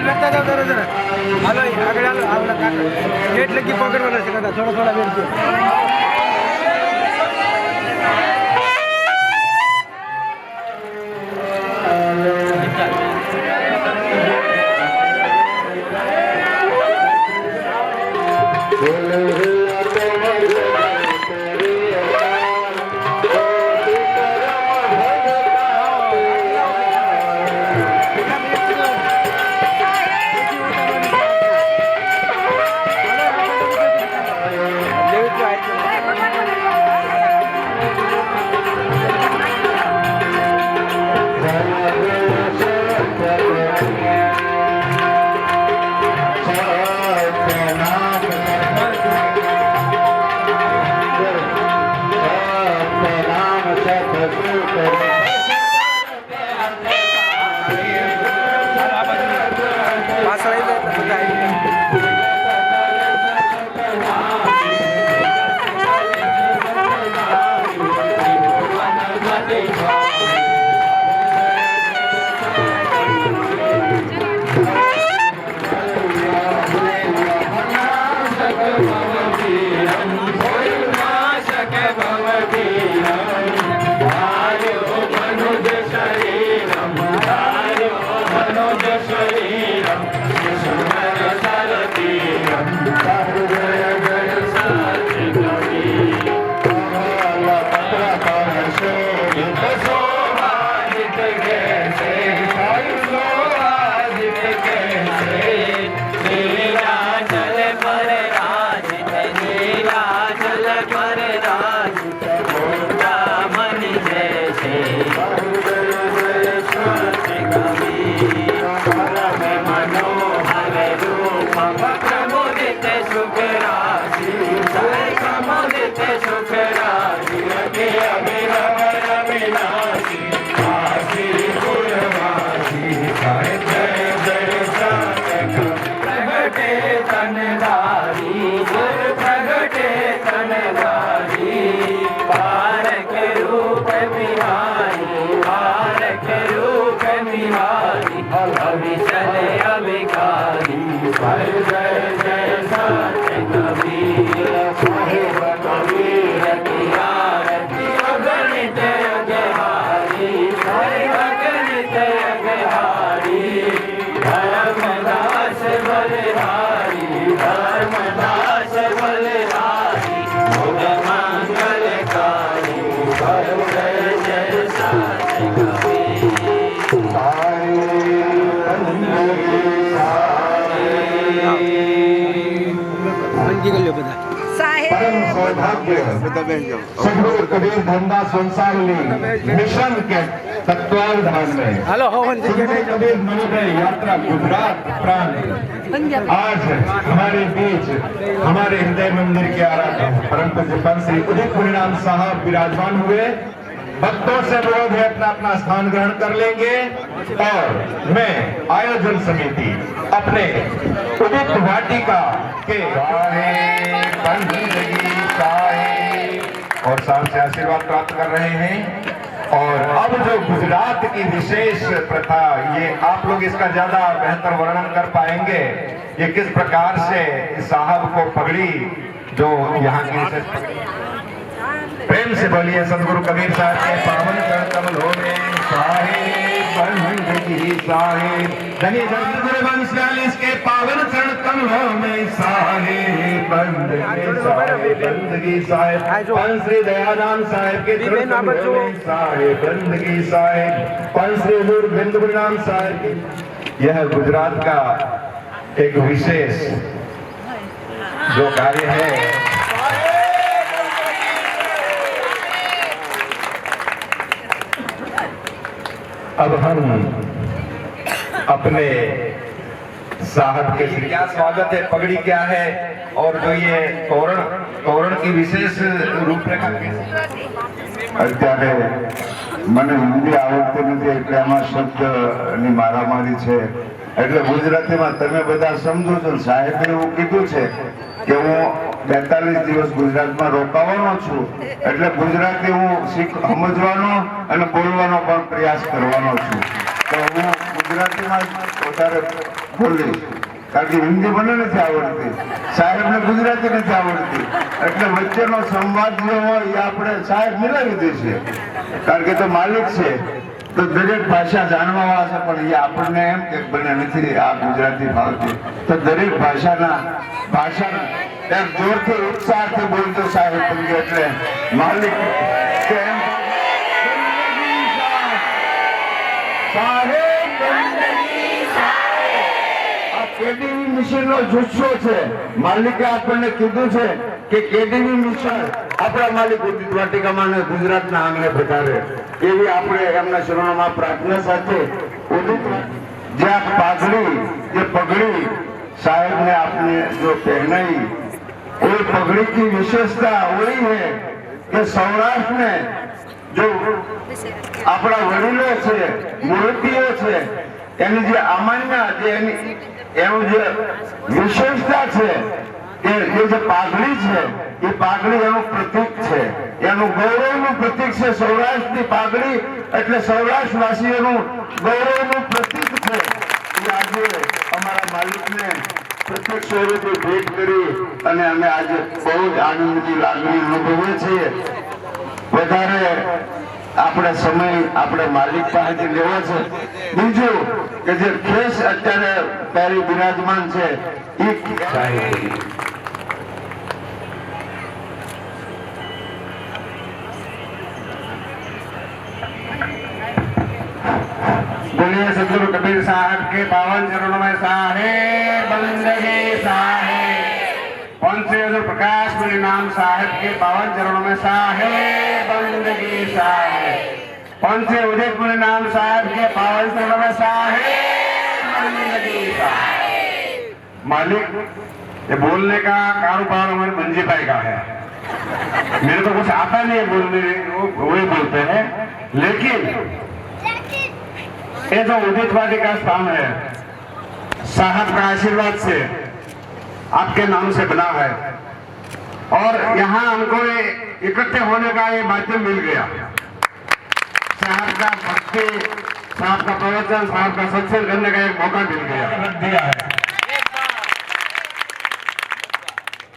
लगता जाओ जरा जरा हालो आगे हालो आपला काका गेट लगी पकड़वाना છે કાકા થોડા થોડા વેટ દો सदगुरु कबीर धनदास वंशावली मिशन के तत्वावधान में हेलो कबीर मनोदय यात्रा गुजरात प्रांत आज हमारे बीच हमारे हृदय मंदिर के आराध्य परम पूज्य पंत श्री उदित परिणाम साहब विराजमान हुए। भक्तों से अनुरोध है अपना अपना स्थान ग्रहण कर लेंगे और मैं आयोजन समिति अपने उदित वाटिका के और साहब से आशीर्वाद प्राप्त कर रहे हैं। और अब जो गुजरात की विशेष प्रथा, ये आप लोग इसका ज्यादा बेहतर वर्णन कर पाएंगे, ये किस प्रकार से साहब को पगड़ी जो यहाँ की विशेष प्रेम से बोलिए सदगुरु कबीर साहब के पावन चरण कमलों में साहेब धनी सदगुरु वंशावली के पावन चरण कमलों में साहेब बंदगी साहेब पंच श्री दयाराम साहेब के चरण कमलों में साहेब बंदगी साहेब पंच श्री हजूर बिंदु परिणाम साहेब की यह गुजरात का एक विशेष जो कार्य है। अब हम अपने साहब के क्या स्वागत है, पगड़ी क्या है और जो ये तोरण की विशेष रूपरेखा અત્યારે મને હિન્દી આવડતું નથી એટલે આમાં શબ્દની મારામારી છે એટલે ગુજરાતીમાં તમે બધા સમજો છો। સાહેબે એવું કીધું છે કે હું 42 દિવસ ગુજરાતમાં રોકાવાનો છું એટલે ગુજરાતી હું સમજવાનો અને બોલવાનો પણ પ્રયાસ કરવાનો છું। તો હું ગુજરાતીમાં વધારે બોલીશ, કારણ કે હિન્દી મને નથી આવડતી, સાહેબને ગુજરાતી નથી આવડતી, એટલે વચ્ચેનો સંવાદ જે હોય એ આપણે સાહેબ મિલાવી દેશે, કારણ કે તો માલિક છે તો દરેક ભાષા જાણવા છે, પણ એ આપણને એમ કે બને નથી આ ગુજરાતી ભાવતી, તો દરેક ભાષાના એક જોરથી ઉત્સાહથી બોલતો સાહેબ બની, એટલે માલિક કે એમ કેડીવી મિશનનો જુસ્સો છે. માલિકે આપણને કીધું છે કે કેડીવી મિશન આપણા માલિક ઉદિત વાટિકામાં ને ગુજરાતના આંગણે પધારે, એવી આપણે એમના શરણોમાં પ્રાર્થના સાથે જે આ પાઘડી જે પગड़ी साहेब ने आपने जो पहनाई, कोई पगड़ी की विशेषता वही है कि सौराष्ट्र में जो अपना वडीलो છે મૂર્તિઓ છે એની જે અમાન્ય એનું જે વિશેષતા છે કે એ જે પાઘડી છે એ પાઘડી એનું પ્રતીક છે, એનું ગૌરવનું પ્રતીક છે. સૌરાષ્ટ્રની પાઘડી એટલે સૌરાષ્ટ્રવાસીઓનું ગૌરવનું પ્રતીક છે. એ આજે અમારા માલિકને પ્રત્યક્ષ સ્વરૂપે ભેટ કરી અને અમે આજે બહુ જ આનંદની લાગણી અનુભવીએ છીએ. વધારે આપણે સમય આપણે માલિક પાસેથી લેવો છે. બીજું કે જે ખેસ અત્યારે પહેરી બિરાજમાન છે એ बोलिए सदगुरु कबीर साहब के पावन चरणों में साहेब बंदगी साहेब, पंच प्रकाश मुनि नाम साहेब के पावन चरणों में साहेब बंदगी साहेब, पंच उदित मुनि नाम साहेब के पावन चरणों में साहेब बंदगी साहेब. मालिक ये बोलने का कारोबार हमारे मंजी भाई का है, मेरे को कुछ आता नहीं है बोलने, वही बोलते हैं, लेकिन ये जो उदित वाटिका स्थान है साहब का आशीर्वाद से आपके नाम से बना है और यहाँ हमको इकट्ठे होने का ये माध्यम मिल गया. साहब का भक्ति, साहब का प्रवचन, साहब का सत्संग करने का एक मौका मिल गया दिया है.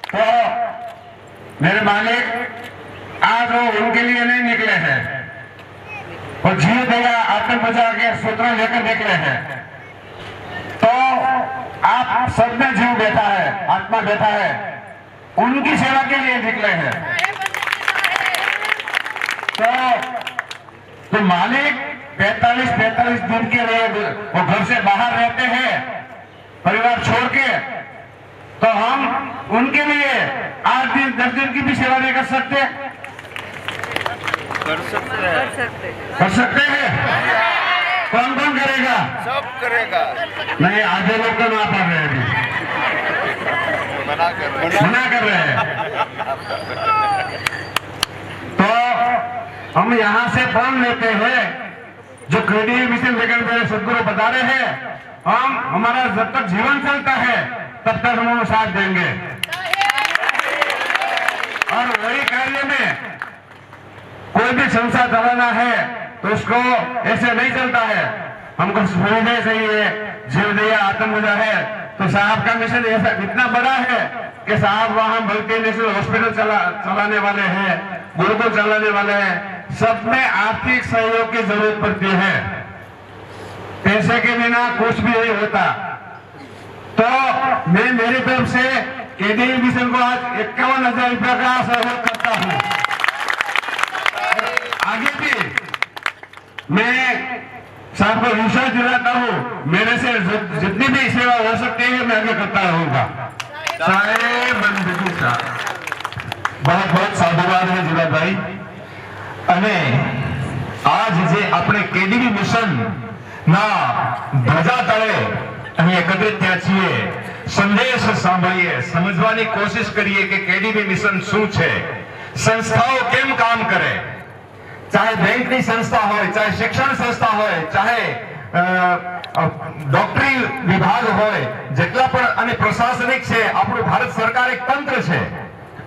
तो मेरे मालिक आज वो उनके लिए नहीं निकले हैं और जीव देगा आत्म बचा के सूत्र लेकर निकले हैं. तो आप सब में जीव बैठा है, आत्मा बैठा है, उनकी सेवा के लिए निकले हैं. तो मालिक 45 दिन के लिए वो घर से बाहर रहते हैं परिवार छोड़ के, तो हम उनके लिए 8 दिन 10 दिन की भी सेवा नहीं कर सकते? कर सकते हैं. कौन कौन करेगा? सब करेगा. नहीं, आधे लोग तो ना पढ़ रहे हैं, अभी मना कर रहे हैं. तो हम यहाँ से प्रण लेते हैं, जो क्रेडिट मिशन लेकर मेरे सदगुरु बता रहे हैं, हम हमारा जब तक जीवन चलता है तब तक हम उन्हें साथ देंगे और वही कार्य में कोई भी संस्था चलाना है तो उसको ऐसे नहीं चलता है. हमको सुविधा चाहिए, जीवदया आत्मजा है. तो साहब का मिशन ऐसा इतना बड़ा है कि साहब वहाँ मल्टी नेशनल हॉस्पिटल चलाने वाले हैं, गुरुकुल चलाने वाले हैं. सब में आर्थिक सहयोग की जरूरत पड़ती है, पैसे के बिना कुछ भी नहीं होता. तो मैं मेरी तरफ से केडी मिशन को आज 51,000 रुपया का सहयोग करता हूँ. आगे भी मैं साहब को विश्वास दिलाता हूँ, मेरे से जितनी भी सेवा हो सकती है मैं आगे करता रहूंगा. साहेब बंदगी साहब, बहुत बहुत साधुवाद है जीवा भाई. અને આજ જે આપણે કેડીવી મિશન ના ધજા તળે અહીં એકત્રિત થયા છીએ, સંદેશ સાંભળીએ, સમજવાની કોશિશ કરીએ કે કેડીવી મિશન શું છે, સંસ્થાઓ કેમ કામ કરે, चाहे बैंक की संस्था हो, चाहे शिक्षण संस्था हो, चाहे डॉक्टरी विभाग हो, જેટલા પણ અને પ્રશાસનિક છે આપણું ભારત સરકાર એક તંત્ર છે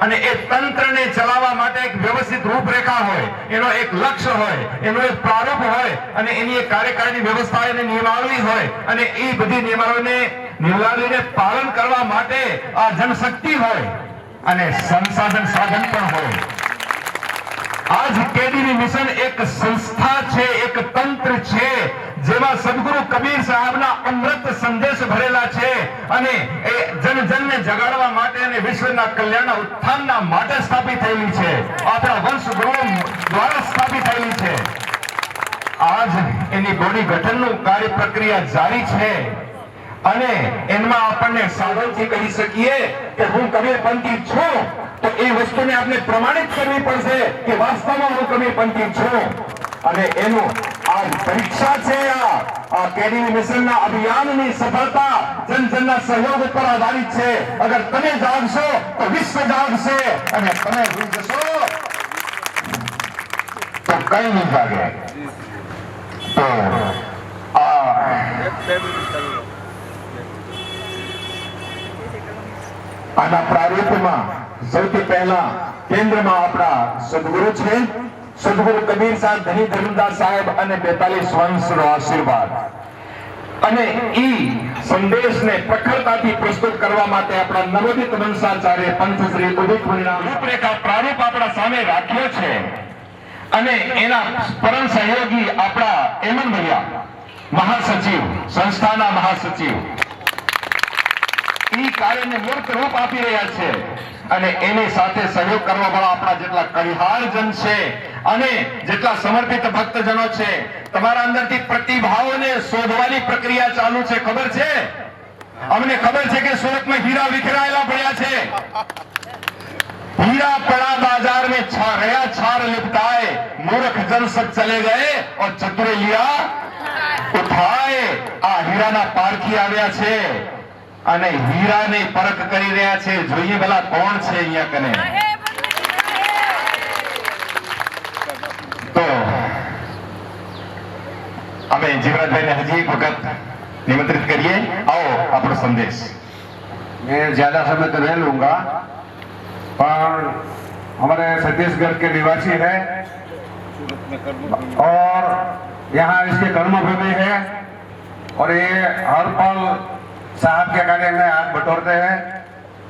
અને એ તંત્રને ચલાવવા માટે એક વ્યવસ્થિત રૂપરેખા હોય, એનો એક લક્ષ્ય હોય, એનો એક પ્રારૂપ હોય અને એની એક કાર્યકારી વ્યવસ્થા અને નિયમાવલી હોય અને એ બધી નિયમાવલીને પાલન કરવા માટે આ જનશક્તિ હોય અને સંસાધન સાધન પણ હોય. આજ કેડીવી મિશન એક સંસ્થા છે, એક તંત્ર છે જેમાં સદગુરુ કબીર સાહેબના અમૃત સંદેશ ભરેલા છે અને એ જનજનને જગાડવા માટે અને વિશ્વના કલ્યાણના ઉત્થાનના માટે સ્થાપિત થયેલી છે. આપણા વંશ ગુરુ દ્વારા સ્થાપિત થયેલી છે. આજ એની બોડી ગઠનનું કાર્ય પ્રક્રિયા જારી છે અને એમાં આપણને સાવચેતી કરી શકીએ કે હું કબીરપંથી છું, તો એ વસ્તુને આપણે પ્રમાણિત કરવી પડશે કે વાસ્તવમાં હું કબીરપંથી છું. અને એનું આ પરીક્ષા છે. આ કેડીવી મિશનના અભિયાનની સફળતા જનજનના સહયોગ ઉપર આધારિત છે. અગર તમે જાગશો તો વિશ્વ જાગશે અને તમે ભૂલી જશો તો કઈ નહીં જાગે. તો આના પ્રારૂપમાં સૌથી પહેલા કેન્દ્રમાં આપણા સદગુરુ છે, સદગુરુ કબીર સાહેબ, ધની ધર્મદાસ સાહેબ અને 42 વંશનો આશીર્વાદ. અને ઈ સંદેશને પ્રખરતાથી પ્રસ્તુત કરવા માટે આપણા નવોદિત વંશાચાર્ય પંથશ્રી ઉદિત મુનિના રૂપરેખા પ્રારૂપ આપણા સામે રાખ્યો છે અને એના પરમ સહયોગી આપણા એમન ભૈયા મહાસચિવ, સંસ્થાના મહાસચિવ ઈ કાર્યને મૂર્ત રૂપ આપી રહ્યા છે અને એની સાથે સહયોગ કરવા વાળા આપણા જેટલા કરિહારજન છે અને જેટલા સમર્પિત ભક્તજનો છે. તમારા અંદરથી પ્રતિભાઓને શોધવાની પ્રક્રિયા ચાલુ છે. ખબર છે, અમને ખબર છે કે સુરતમાં હીરા વિખરાયેલા પડ્યા છે. हीरा पड़ा बाजार में गया छार लिपटाए, मूर्ख जन सब चले गए और चतुरे लिया उठाए. આ હીરાના પારખી આવ્યા છે અને હીરાની પરખ કરી રહ્યા છે. જોઈએ ભલા કોણ છે અહીંયા કને. તો અમે જીવરાજભાઈને હજી એક વખત નિમંત્રિત કરીએ. आओ આપણો સંદેશ. मैं ज्यादा समय तो नहीं लूंगा, पर हमारे छत्तीसगढ़ के निवासी है और यहाँ इसके कर्मभूमि है और ये हर पल साहब के कार्य में हाथ बटोरते हैं.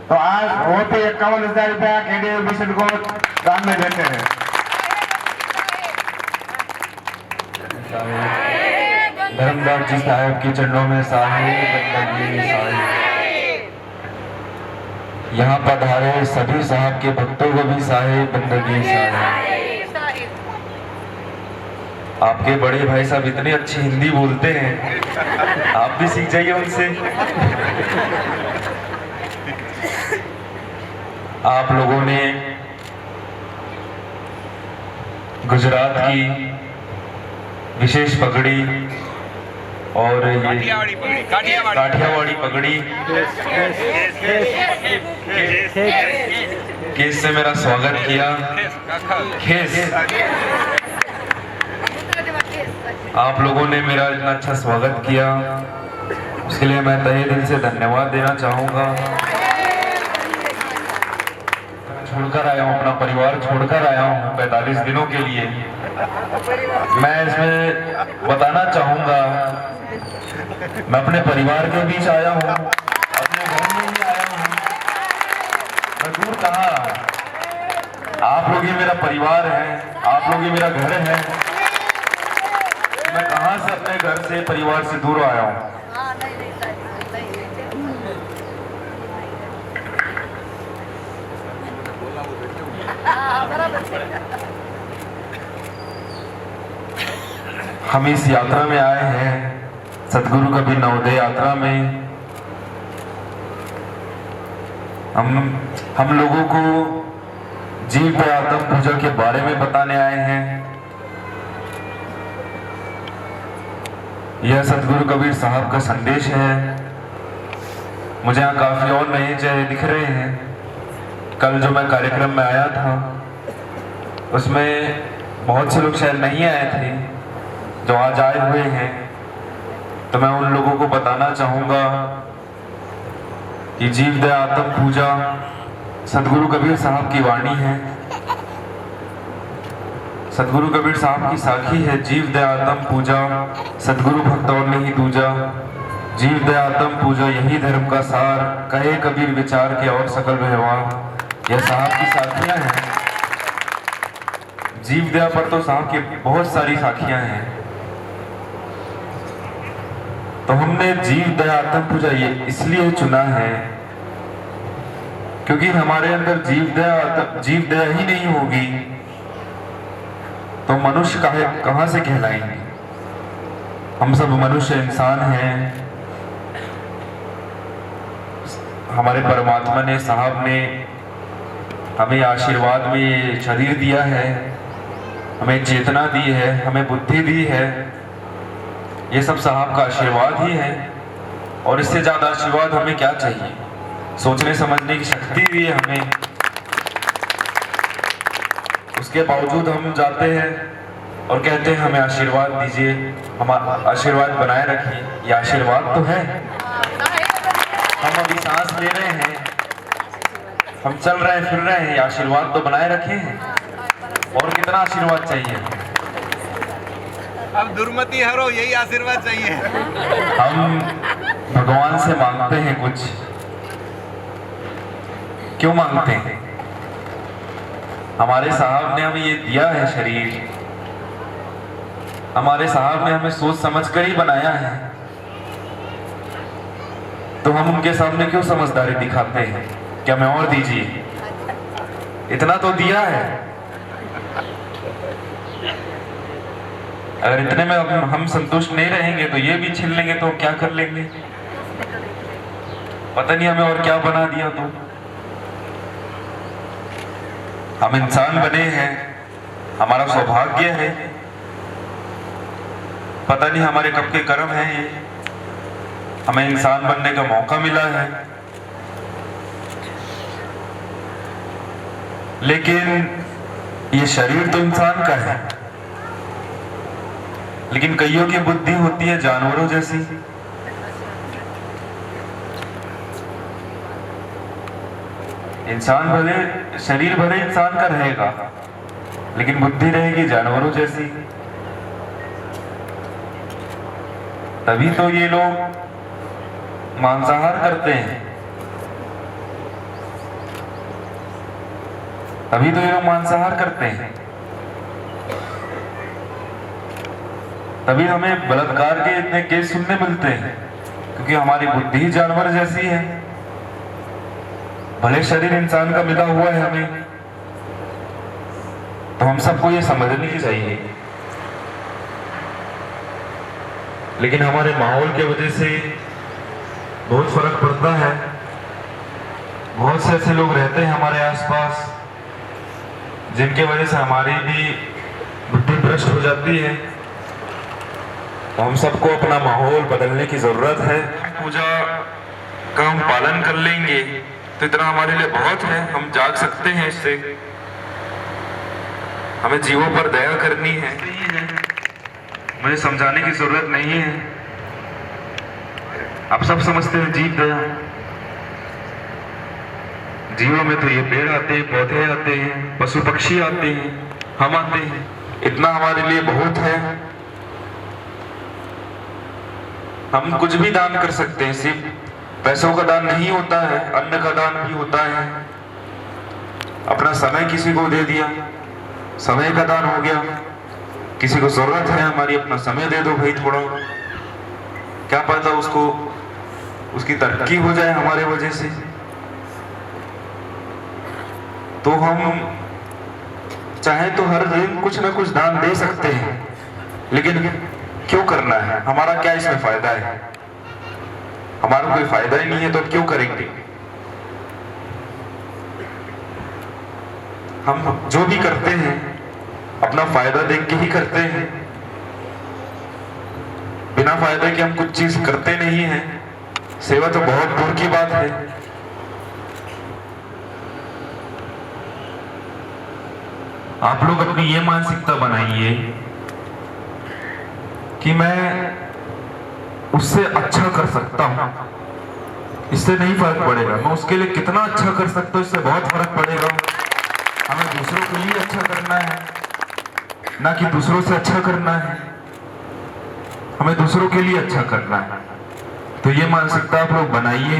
तो आज वो तो 51,000 रुपया केडीवी मिशन को दान में देते हैं. धर्मदास जी साहब के चरणों में यहाँ पधारे सभी साहब के भक्तों को भी साहेब बंदगी साहेब. आपके बड़े भाई साहब इतनी अच्छी हिंदी बोलते हैं, आप भी सीख जाइए उनसे. आप लोगों ने गुजरात की विशेष पगड़ी और काठियावाड़ी पगड़ी केस से मेरा स्वागत किया. खेस आप लोगों ने मेरा इतना अच्छा स्वागत किया, उसके लिए मैं तहे दिल से धन्यवाद देना चाहूँगा. छोड़कर आया हूँ, अपना परिवार छोड़कर आया हूँ 45 दिनों के लिए. मैं इसमें बताना चाहूँगा, मैं अपने परिवार के बीच आया हूँ, अपने घर में ही आया हूँ. मैं दूर कहाँ, आप लोग ही मेरा परिवार है, आप लोग ही मेरा घर है. मैं कहाँ से अपने घर से परिवार से दूर आया हूँ. हम इस यात्रा में आए हैं, सतगुरु कबीर नवोदय यात्रा में. हम लोगों को जीव आत्म पूजा के बारे में बताने आए हैं. यह सतगुरु कबीर साहब का संदेश है. मुझे यहाँ काफी और नए चेहरे दिख रहे हैं. कल जो मैं कार्यक्रम में आया था उसमें बहुत से लोग शायद नहीं आए थे जो आज आए हुए हैं. तो मैं उन लोगों को बताना चाहूँगा कि जीव दया आत्म पूजा सदगुरु कबीर साहब की वाणी है। सदगुरु कबीर साहब की साखी है, जीव दयातम पूजा सदगुरु भक्त और नहीं दूजा। जीव दयातम पूजा यही धर्म का सार, कहे कबीर विचार के और सकल व्यवहार। यह साहब की साखियां हैं। जीव दया पर तो साहब की बहुत सारी साखियां हैं, तो हमने जीव दयातम पूजा ये इसलिए चुना है क्योंकि हमारे अंदर जीव दया ही नहीं होगी तो मनुष्य कहां से कहलाएंगे। हम सब मनुष्य इंसान हैं। हमारे परमात्मा ने साहब ने हमें आशीर्वाद में ये शरीर दिया है, हमें चेतना दी है, हमें बुद्धि दी है। ये सब साहब का आशीर्वाद ही है और इससे ज्यादा आशीर्वाद हमें क्या चाहिए। सोचने समझने की शक्ति दी है हमें, उसके बावजूद हम जाते हैं और कहते हैं हमें आशीर्वाद दीजिए, हमारा आशीर्वाद बनाए रखिए। ये आशीर्वाद तो है। हम अभी सांस ले रहे हैं, हम चल रहे हैं, फिर रहे हैं, ये आशीर्वाद तो बनाए रखे हैं। और कितना आशीर्वाद चाहिए। अब दुर्मति हरो, यही आशीर्वाद चाहिए। हम भगवान से मांगते हैं कुछ, क्यों मांगते हैं? हमारे साहब ने हमें ये दिया है शरीर, हमारे साहब ने हमें सोच समझ कर ही बनाया है, तो हम उनके सामने क्यों समझदारी दिखाते हैं कि हमें और दीजिए। इतना तो दिया है, अगर इतने में हम संतुष्ट नहीं रहेंगे तो ये भी छीन लेंगे तो क्या कर लेंगे। पता नहीं हमें और क्या बना दिया। तो हम इंसान बने हैं, हमारा सौभाग्य है, पता नहीं हमारे कब के कर्म है ये, हमें इंसान बनने का मौका मिला है। लेकिन ये शरीर तो इंसान का है, लेकिन कईयों की बुद्धि होती है जानवरों जैसी। इंसान भले शरीर भले इंसान का रहेगा, लेकिन बुद्धि रहेगी जानवरों जैसी। तभी तो ये लोग मांसाहार करते हैं, तभी तो ये लोग मांसाहार करते हैं। तभी हमें बलात्कार के इतने केस सुनने मिलते हैं, क्योंकि हमारी बुद्धि जानवर जैसी है। भले शरीर इंसान का मिला हुआ है हमें, तो हम सबको ये समझनी चाहिए। लेकिन हमारे माहौल के वजह से बहुत फर्क पड़ता है। बहुत से ऐसे लोग रहते हैं हमारे आसपास जिनके वजह से हमारी भी बुद्धि भ्रष्ट हो जाती है। तो हम सबको अपना माहौल बदलने की जरूरत है। पूजा का हम पालन कर लेंगे तो इतना हमारे लिए बहुत है, हम जाग सकते हैं इससे। हमें जीवों पर दया करनी है, मुझे समझाने की जरूरत नहीं है, आप सब समझते हैं जीव दया। जीवों में तो ये पेड़ आते हैं, पौधे आते हैं, पशु पक्षी आते हैं, हम आते हैं, इतना हमारे लिए बहुत है। हम कुछ भी दान कर सकते हैं, सिर्फ पैसों का दान नहीं होता है, अन्न का दान भी होता है। अपना समय किसी को दे दिया, समय का दान हो गया। किसी को जरूरत है हमारी, अपना समय दे दो भाई थोड़ा, क्या पता उसको उसकी तरक्की हो जाए हमारे वजह से। तो हम चाहे तो हर दिन कुछ ना कुछ दान दे सकते हैं, लेकिन क्यों करना है? हमारा क्या इसमें फायदा है? हमारा कोई फायदा ही नहीं है, तो क्यों करेंगे? हम जो भी करते हैं अपना फायदा देख के ही करते हैं, बिना फायदे के हम कुछ चीज करते नहीं हैं। सेवा तो बहुत दूर की बात है। आप लोग अपनी ये मानसिकता बनाइए कि मैं उससे अच्छा कर सकता हूं, इससे नहीं फर्क पड़ेगा। मैं उसके लिए कितना अच्छा कर सकता हूँ, इससे बहुत फर्क पड़ेगा। हमें दूसरों के लिए अच्छा करना है, ना कि दूसरों से अच्छा करना है। हमें दूसरों के लिए अच्छा करना है। तो ये मानसिकता आप लोग बनाइए।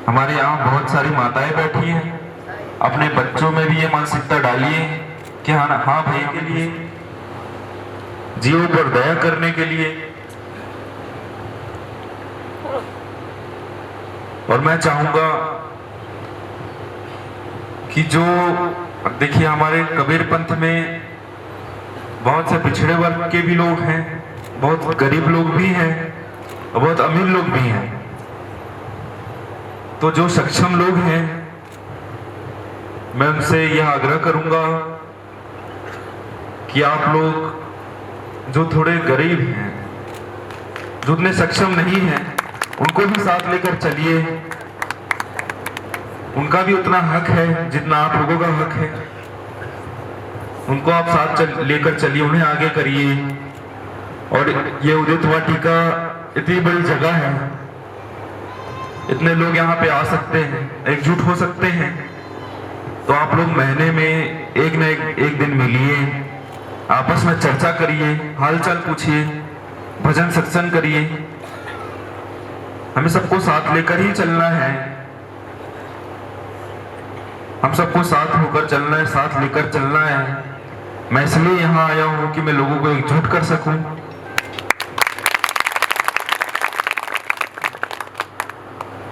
हमारे यहाँ बहुत सारी माताएं बैठी हैं, अपने बच्चों में भी ये मानसिकता डालिए कि हाँ भाई के लिए, जीवों पर दया करने के लिए। और मैं चाहूंगा कि जो देखिए हमारे कबीर पंथ में बहुत से पिछड़े वर्ग के भी लोग हैं, बहुत गरीब लोग भी हैं और बहुत अमीर लोग भी हैं। तो जो सक्षम लोग हैं, मैं उनसे यह आग्रह करूंगा कि आप लोग जो थोड़े गरीब हैं, जो उतने सक्षम नहीं हैं, उनको भी साथ लेकर चलिए। उनका भी उतना हक है जितना आप लोगों का हक है। उनको आप साथ लेकर चलिए, उन्हें आगे करिए। और ये उदित वाटिका इतनी बड़ी जगह है, इतने लोग यहाँ पे आ सकते हैं, एकजुट हो सकते हैं। तो आप लोग महीने में एक न एक दिन मिलिए, आपस में चर्चा करिए, हालचाल पूछिए, भजन सत्संग करिए। हमें सबको साथ लेकर ही चलना है। हम सबको साथ होकर चलना है, साथ लेकर चलना है। मैं इसलिए यहाँ आया हूँ कि मैं लोगों को एकजुट कर सकूं।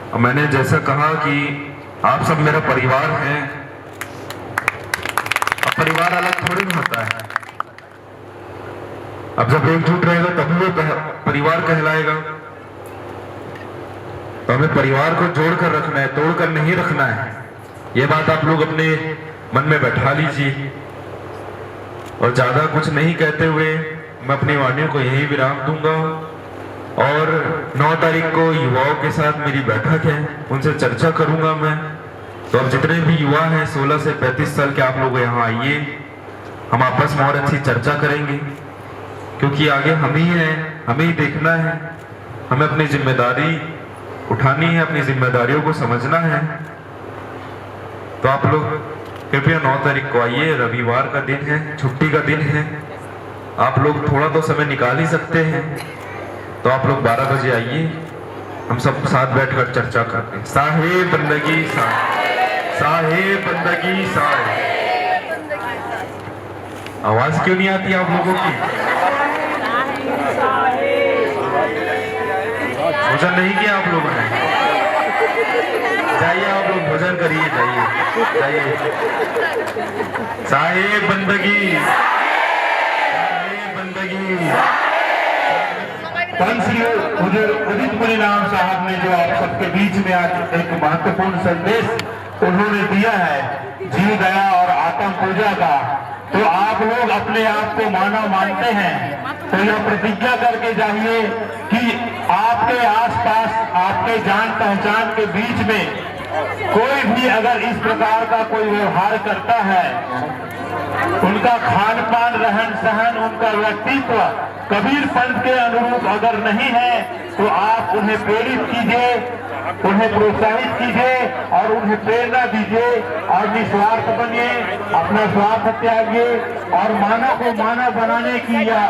और मैंने जैसा कहा कि आप सब मेरा परिवार हैं। अब परिवार अलग थोड़ी ना होता है। अब जब एकजुट रहेगा तभी वो परिवार कहलाएगा। तो हमें परिवार को जोड़कर रखना है, तोड़कर नहीं रखना है। ये बात आप लोग अपने मन में बैठा लीजिए। और ज्यादा कुछ नहीं कहते हुए मैं अपनी वाणियों को यही विराम दूंगा। और 9 तारीख को युवाओं के साथ मेरी बैठक है, उनसे चर्चा करूंगा मैं। तो अब जितने भी युवा हैं 16 से 35 साल के, आप लोग यहाँ आइए, हम आपस में और अच्छी चर्चा करेंगे। क्योंकि आगे हम ही हैं, हमें ही देखना है, हमें अपनी जिम्मेदारी उठानी है, अपनी जिम्मेदारियों को समझना है। तो आप लोग कृपया 9 तारीख को आइए, रविवार का दिन है, छुट्टी का दिन है। आप लोग थोड़ा तो समय निकाल ही सकते हैं। तो आप लोग 12 बजे आइए, हम सब साथ बैठकर चर्चा करते हैं। साहेब बंदगी साहेब बंदगी साहेब। आवाज क्यों नहीं आती आप लोगों की? भोजन नहीं किया आप लोगों ने? जाइए आप लोग भोजन करिए, जाइए। साहेब बंदगी, साहेब बंदगी। पंथी उदित परिणाम साहब ने जो आप सबके बीच में आज एक महत्वपूर्ण संदेश उन्होंने दिया है, जीव दया और आत्म पूजा का। तो आप लोग अपने आप को मानव मानते हैं तो यह प्रतिज्ञा करके जाइए कि आपके आसपास, आपके जान पहचान के बीच में कोई भी अगर इस प्रकार का कोई व्यवहार करता है, उनका खान पान, रहन सहन, उनका व्यक्तित्व कबीर पंथ के अनुरूप अगर नहीं है, तो आप उन्हें प्रेरित कीजिए, उन्हें प्रोत्साहित कीजिए और उन्हें प्रेरणा दीजिए और निस्वार्थ बनिए, अपना स्वार्थ त्यागिए और मानव को मानव बनाने की यह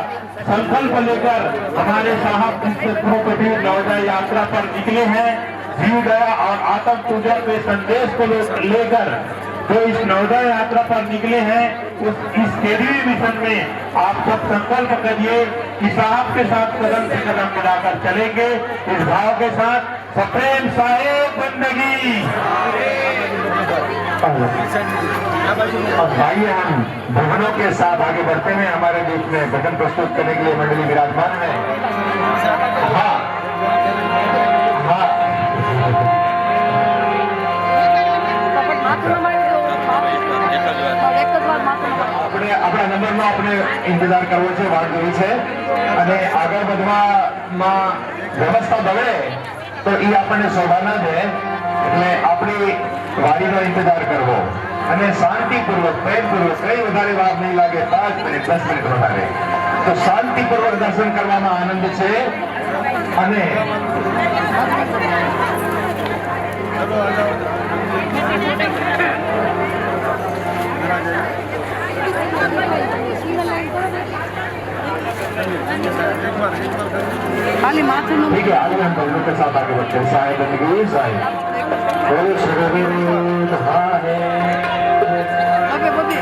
संकल्प लेकर हमारे साहब कबीर नवोदय यात्रा पर निकले हैं। जीव दया और आत्म पूजा के संदेश को लेकर जो इस नवोदय यात्रा पर निकले हैं, इस केंद्रीय मिशन में आप सब संकल्प करिए कि साहब के साथ कदम से कदम मिलाकर चलेंगे। इस भाव के साथ सप्रेम साहेब बंदगी। आइए हम भजनों के साथ आगे बढ़ते हैं। हमारे बीच में भजन प्रस्तुत करने के लिए मंडली विराजमान है। हाँ हाँ, આપણા નંબરનો આપણે ઇંતજાર કરવો છે, વાટ જોવી છે અને આગળ વધવામાં વ્યવસ્થા બગડે તો એ આપણને શોભા ના દે, એટલે આપણી વાડીનો ઇંતજાર કરવો અને શાંતિપૂર્વક, પ્રેમપૂર્વક, કઈ વધારે વાર નહીં લાગે, 5 મિનિટ 10 મિનિટ વધારે, તો શાંતિપૂર્વક દર્શન કરવામાં આનંદ છે। અને खाली माथे में ठीक है, आगे हम बंदों के साथ आगे बढ़ते हैं। साहिब बंदगी साहिब बोलो सुरवीर हारे ओके बबी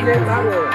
જે સારું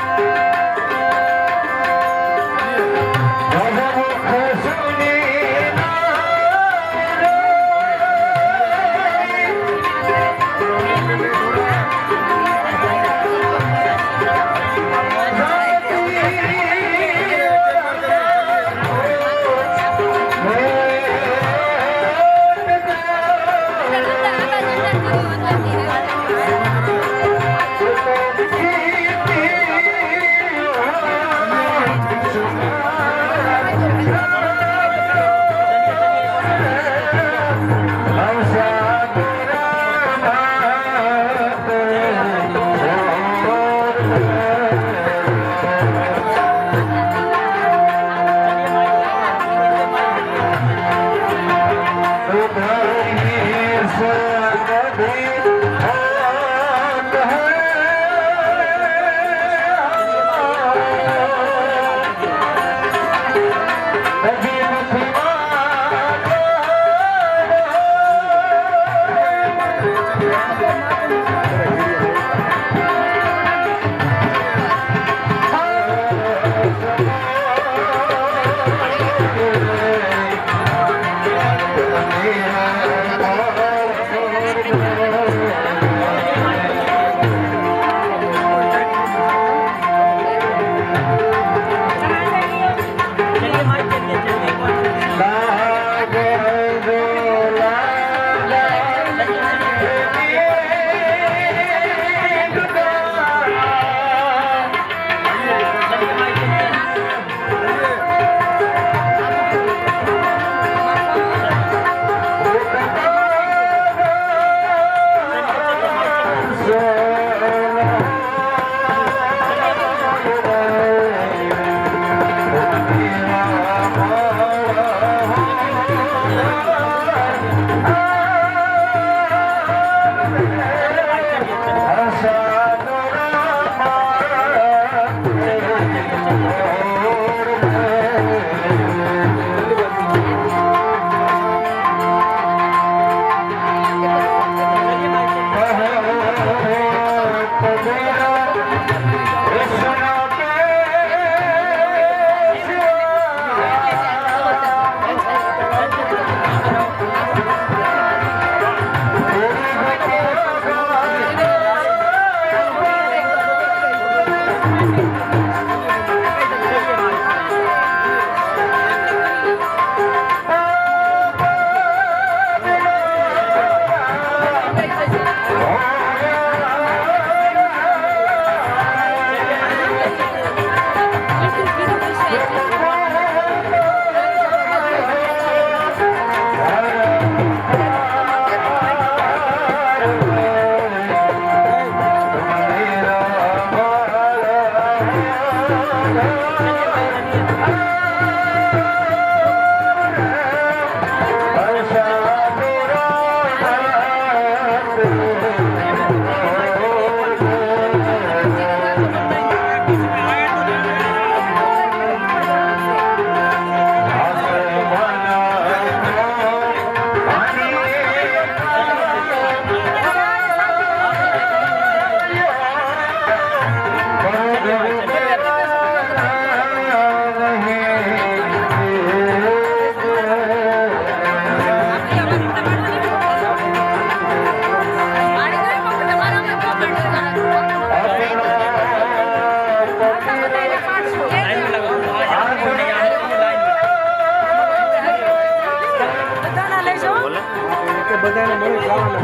બધાને મળી જવાના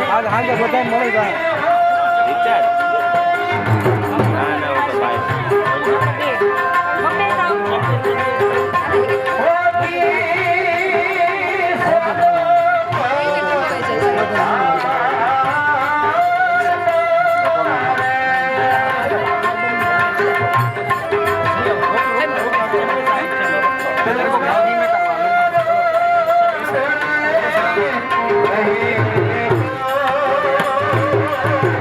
આજ હાજર બધાને મળી જાય Thank you.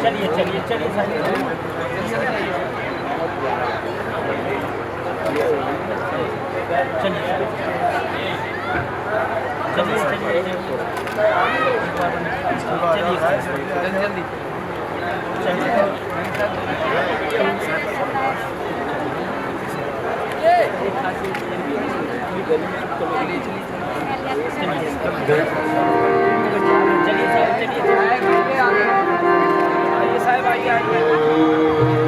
चलिए चलिए चलिए जल्दी आइए साहब आइए आइए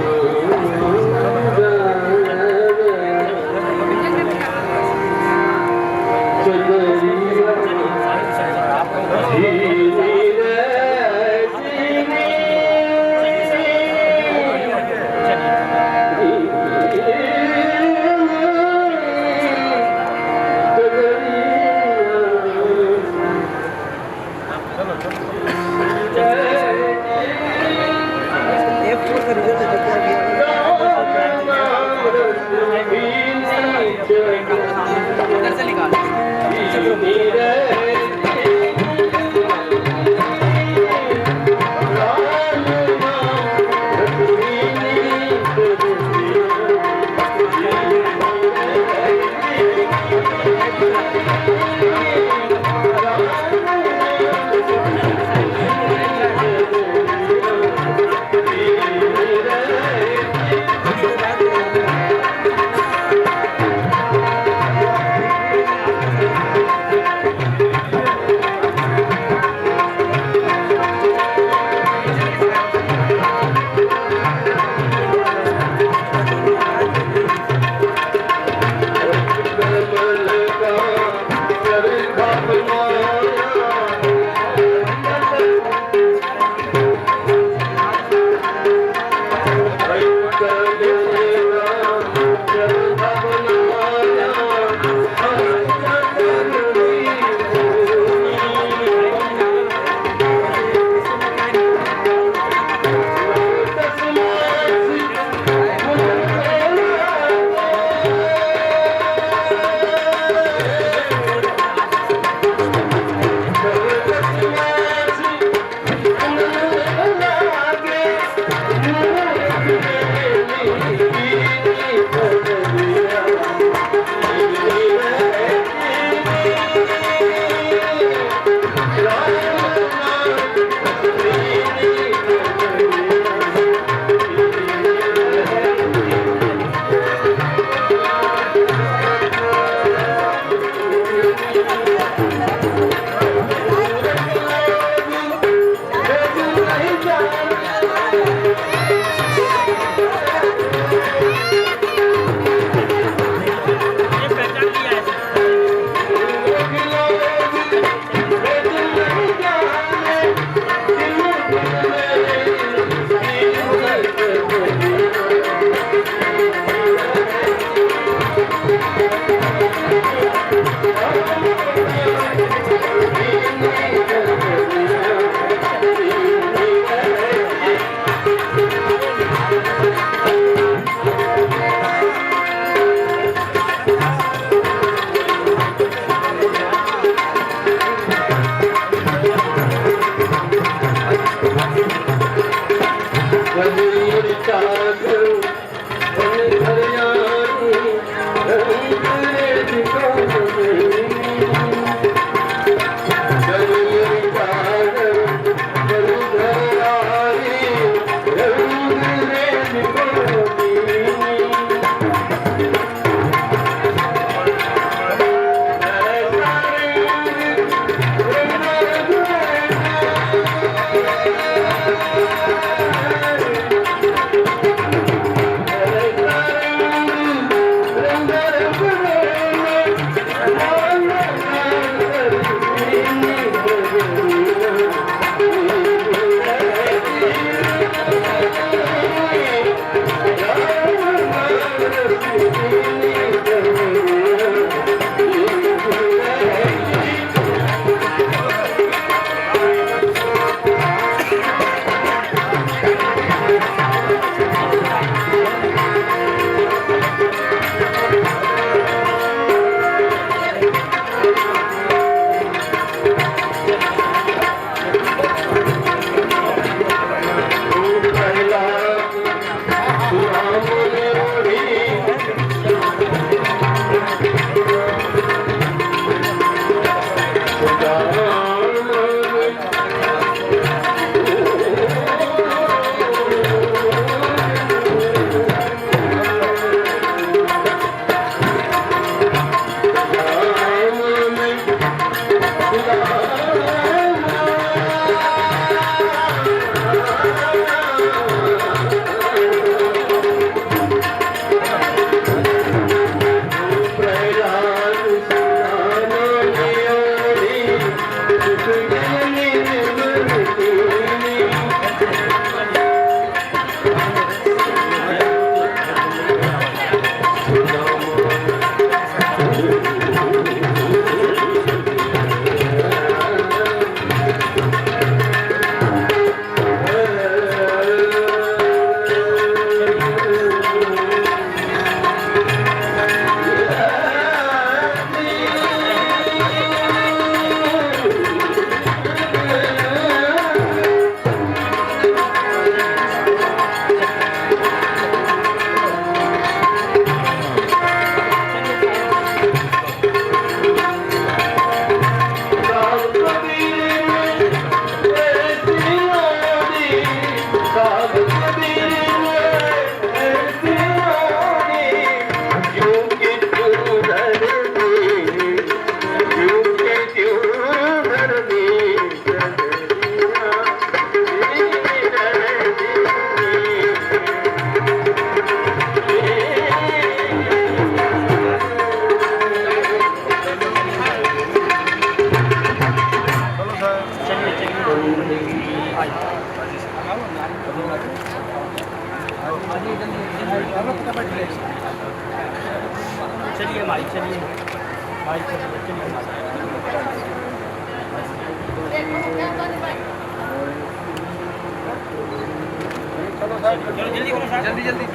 जल्दी करो सर, जल्दी जल्दी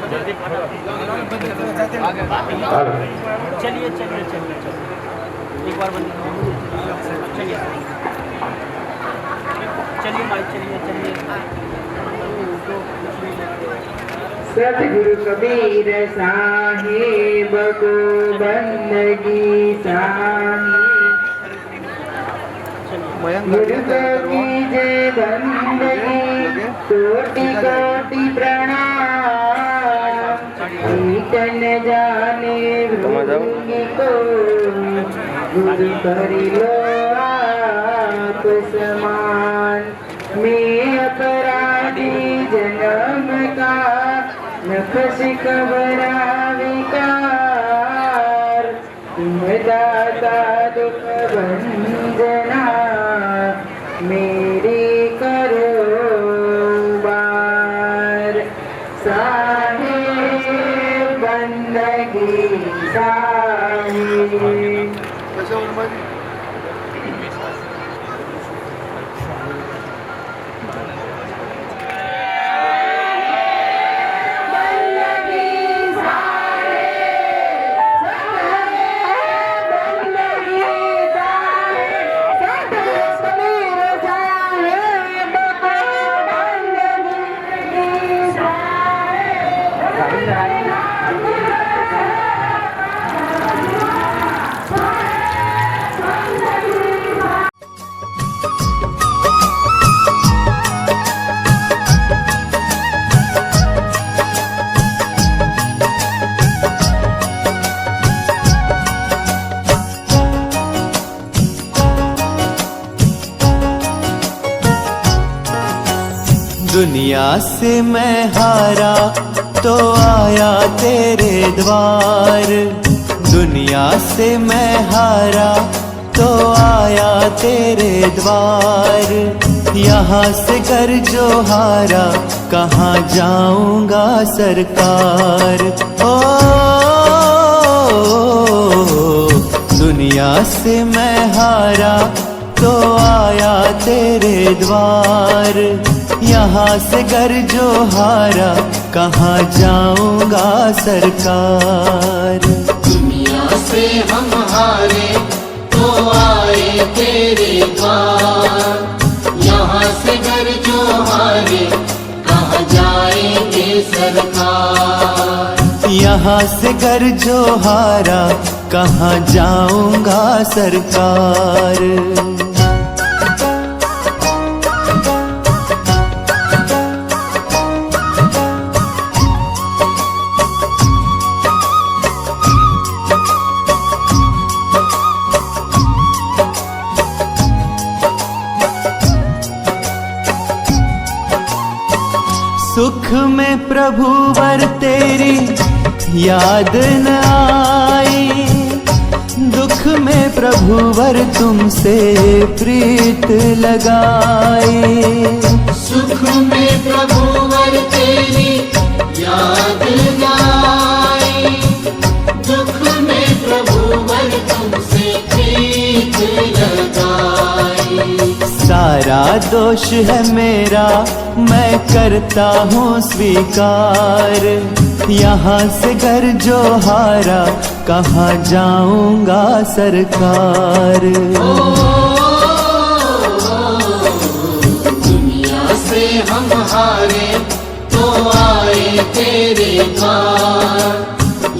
चलिए चलिए चलिए एक बार बंद चलिए चलिए भाई चलिए चलिए। सतगुरु कबीर साहिब को बंदगी गुरु को कीजे बंदगी कोटि कोटि प्रणाम कीर्तन जाने भृंगी को गुरु करि लो आप समान। मैं अपराधी जन्म का नफस कबरा विकार तुम दाता दुख भंजना मेरी करो बार। साहिब बंदगी साहिब दुनिया से मैं हारा तो आया तेरे द्वार। दुनिया से मैं हारा तो आया तेरे द्वार। यहाँ से घर जो हारा कहाँ जाऊंगा सरकार। ओ दुनिया से मैं हारा तो आया तेरे द्वार। यहाँ से घर जो हारा कहाँ जाऊंगा सरकार। दुनिया से हम हारे तो आए तेरे द्वार। यहाँ से घर जो हारे कहाँ जाएंगे सरकार। यहाँ से घर जो हारा कहाँ जाऊंगा सरकार। सुख में प्रभु वर तेरी याद न आई। दुख में प्रभु वर तुमसे प्रीत लगाई। सुख में प्रभु वर तेरी याद आई। दुख में प्रभु वर तुमसे प्रीत लगाई। सारा दोष है मेरा मैं करता हूँ स्वीकार। यहाँ से घर जो हारा कहाँ जाऊंगा सरकार। दुनिया से हम हारे तो आए तेरे द्वार।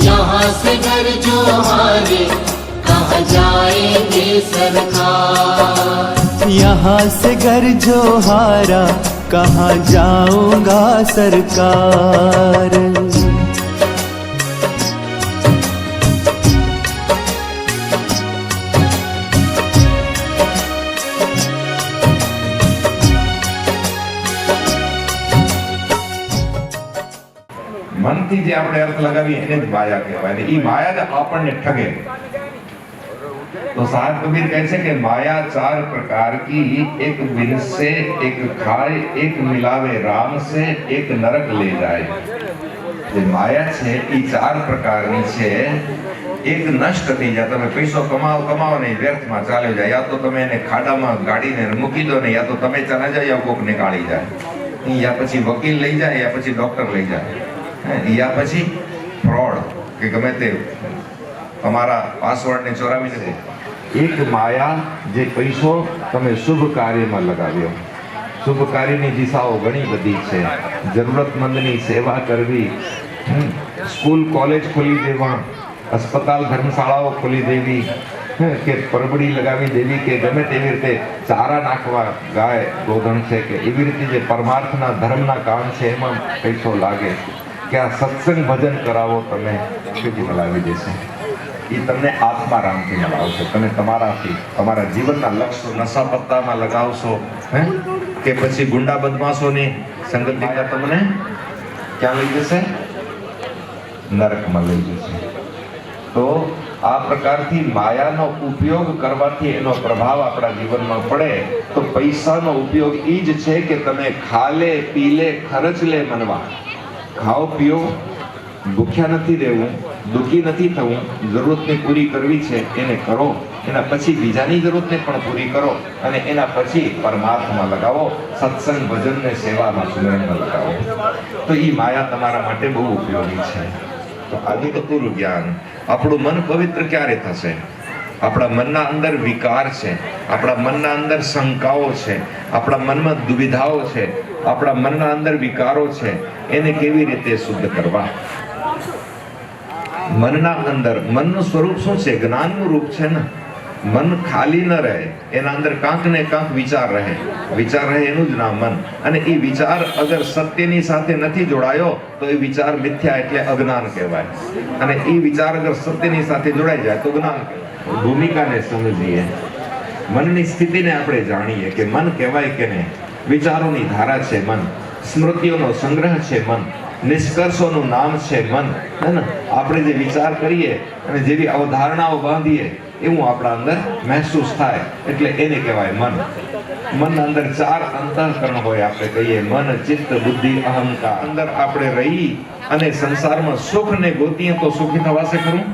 यहाँ से घर जो हारे कहाँ जाएंगे सरकार। यहाँ से घर जो हारा कहाँ जाऊंगा सरकार। મનથી જે આપણે અર્થ લગાવી એને જ માયા કહેવાય ને ઈ માયા જ આપણને ઠગે। तो सात कबीर कहते कि माया चार प्रकार की, एक बिन से, एक खाए, एक मिलावे राम से, एक नरक ले जाए। जे माया छे ई चार प्रकारनी छे। એક નષ્ટ થઈ જાય. તમે પૈસો કમાવો ને વ્યર્થમાં ચાલ્યો જાય. યા તો તમે એને ખાડામાં ગાડીને મૂકી દો ને, યા તો તમે ચાલા જાય, યા કોકને ગાળી જાય, યા પછી વકીલ લઈ જાય, યા પછી ડોક્ટર લઈ જાય, યા પછી ફ્રોડ કે ગમે તે તમારા પાસવર્ડને ચોરાવીને દે. એક માયા જે પૈસો તમે શુભ કાર્યમાં લગાવ્યો. શુભ કાર્યની દિશાઓ ઘણી બધી છે. જરૂરતમંદની સેવા કરવી, સ્કૂલ કોલેજ ખોલી દેવા, અસ્પતાલ ધર્મશાળાઓ ખોલી દેવી, કે પરબડી લગાવી દેવી, કે ગમે તેવી રીતે ચારા નાખવા, ગાય ગોધન છે કે એવી રીતે જે પરમાર્થના ધર્મના કામ છે એમાં પૈસો લાગે. કે આ સત્સંગ ભજન કરાવો તમે તેથી મલાવી દેશે. એ તમને આત્મારામથી મલાવશે. તમે તમારાથી તમારા જીવનના લક્ષ્ય નશા પત્તામાં લગાવશો, કે પછી ગુંડા બદમાશોની સંગતિકા તમને ક્યાં લઈ જશે? નરકમાં લઈ જશે. તો આ પ્રકારથી માયાનો ઉપયોગ કરવાથી એનો પ્રભાવ આપણા જીવનમાં પડે. તો પૈસાનો ઉપયોગ એ જ છે કે તમે ખાલે પીલે ખર્ચલે મનવા. ખાઓ પીઓ, ભૂખ્યા નથી રહેવું, દુઃખી નથી થવું, જરૂરતને પૂરી કરવી છે એને કરો, એના પછી બીજાની જરૂરતને પણ પૂરી કરો, અને એના પછી પરમાર્થમાં લગાવો, સત્સંગ ભજનને સેવામાં સુમેળમાં લગાવો. તો એ માયા તમારા માટે બહુ ઉપયોગી છે. તો અભૂતપૂર્વ જ્ઞાન. આપણું મન પવિત્ર ક્યારે થશે? આપણા મનના અંદર વિકાર છે, આપણા મનના અંદર શંકાઓ છે, આપણા મનમાં દુવિધાઓ છે, આપણા મનના અંદર વિકારો છે. એને કેવી રીતે શુદ્ધ કરવા? મનના અંદર, મનનું સ્વરૂપ શું છે? જ્ઞાનનું રૂપ છે ને. મન ખાલી ન રહે, એના અંદર કાંક ને કાંક વિચાર રહે. વિચાર રહે એનું જ નામ મન. અને એ વિચાર અગર સત્યની સાથે નથી જોડાયો તો એ વિચાર મિથ્યા એટલે અજ્ઞાન કહેવાય. અને એ વિચાર અગર સત્યની સાથે જોડાઈ જાય તો જ્ઞાન કહેવાય. ભૂમિકાને સમજીએ, મનની સ્થિતિને આપણે જાણીએ કે મન કહેવાય કે નહીં. વિચારોની ધારા છે મન, સ્મૃતિઓનો સંગ્રહ છે મન, નિષ્કર્ષોનું નામ છે મન. હે ને? આપણે જે વિચાર કરીએ અને જેવી અવધારણાઓ બાંધીએ એવું આપણા અંદર મહેસૂસ થાય એટલે એને કહેવાય મન. મનના અંદર 4 અંતઃકરણ હોય. આપણે કહીએ મન, ચિત્ત, બુદ્ધિ, અહંકાર. અંદર આપણે રહી અને સંસારમાં સુખને ગોતીએ તો સુખી થવાશે ખરું?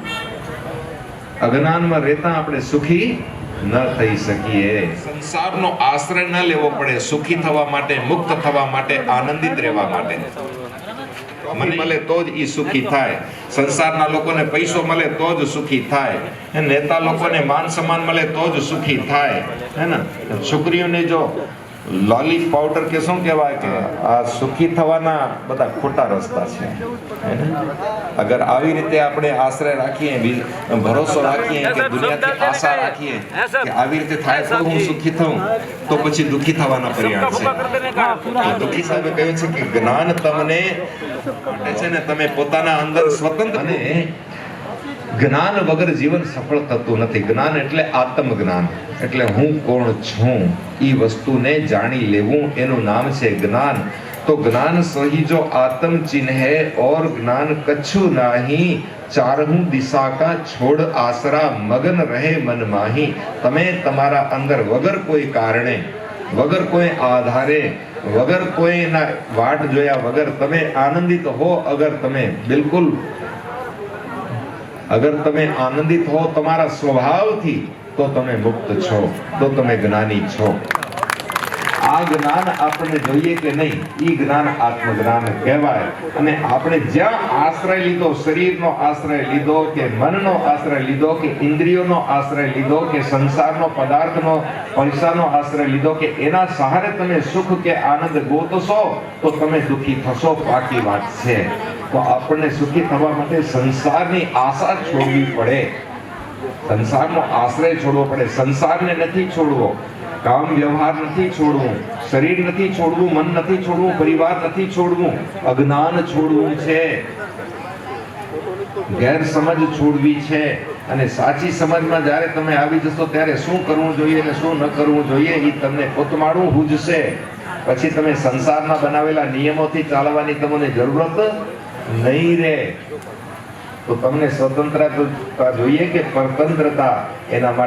અજ્ઞાનમાં રહેતા આપણે સુખી ન થઈ શકીએ. સંસારનો આશ્રય ન લેવો પડે સુખી થવા માટે, મુક્ત થવા માટે, આનંદિત રહેવા માટે. મને મળે તો જ ઈ સુખી થાય. સંસારના લોકોને પૈસો મળે તો જ સુખી થાય. નેતા લોકોને માન સન્માન મળે તો જ સુખી થાય. હે ને? છોકરીઓને જો લોલી પાવડર કે શું કહેવાય કે આ સુખી થવાના બધા ખોટા રસ્તા છે. હે ને? અગર આવી રીતે આપણે આશ્રય રાખીએ, ભરોસો રાખીએ, કે દુનિયાથી આશા રાખીએ કે આવી રીતે થાય તો હું સુખી થઉં, તો પછી દુઃખી થવાના પરિણામ છે. દુઃખી સાહેબે કહ્યું છે કે જ્ઞાન તમને માટે છે ને, તમે પોતાના અંદર સ્વતંત્ર. અને જ્ઞાન વગર જીવન સફળ થતું નથી. જ્ઞાન એટલે આત્મજ્ઞાન, એટલે હું કોણ છું એ વસ્તુને જાણી લેવું, એનું નામ છે જ્ઞાન. તો જ્ઞાન સહી જો આત્મ ચિન્હે और જ્ઞાન કચ્છુ નાહી, ચારહું દિશા કા છોડ આસરા મગન રહે મન માહી. તમે તમારા અંદર વગર કોઈ કારણે, વગર કોઈ આધારે, વગર કોઈના વાટ જોયા વગર તમે આનંદિત હો. અગર તમે બિલકુલ આનંદિત હો તમારા સ્વભાવથી, તો તમે મુક્ત છો, તો તમે જ્ઞાની છો. આ જ્ઞાન આપણને જોઈએ કે નહીં, એ જ્ઞાન આત્મજ્ઞાન કહેવાય. અને આપણે જ્યાં આશ્રય લીધો, શરીરનો આશ્રય લીધો, કે મનનો આશ્રય લીધો, કે ઇન્દ્રિયોનો આશ્રય લીધો, કે સંસારનો પદાર્થનો, પૈસાનો આશ્રય લીધો, કે એના સહારે તમે સુખ કે આનંદ ગોતશો તો તમે દુઃખી થશો. પાકી વાત છે. તો આપણને સુખી થવા માટે સંસારની આશા છોડવી પડે, સંસારનો આશ્રય છોડવો પડે. સંસારને નથી છોડવો, કામ વ્યવહાર નથી છોડવું, શરીર નથી છોડવું, મન નથી છોડવું, પરિવાર નથી છોડવું, અજ્ઞાન છોડવું છે, ગેરસમજ છોડવી છે. અને સાચી સમજમાં જ્યારે તમે આવી જશો ત્યારે શું કરવું જોઈએ અને શું ન કરવું જોઈએ એ તમને પોતમાળું હુજશે. પછી તમે સંસારના બનાવેલા નિયમોથી ચાલવાની તમને જરૂરત નહીં રહે. તો તમને સ્વતંત્રતા જોઈએ કે પરતંત્રતા? એના માટે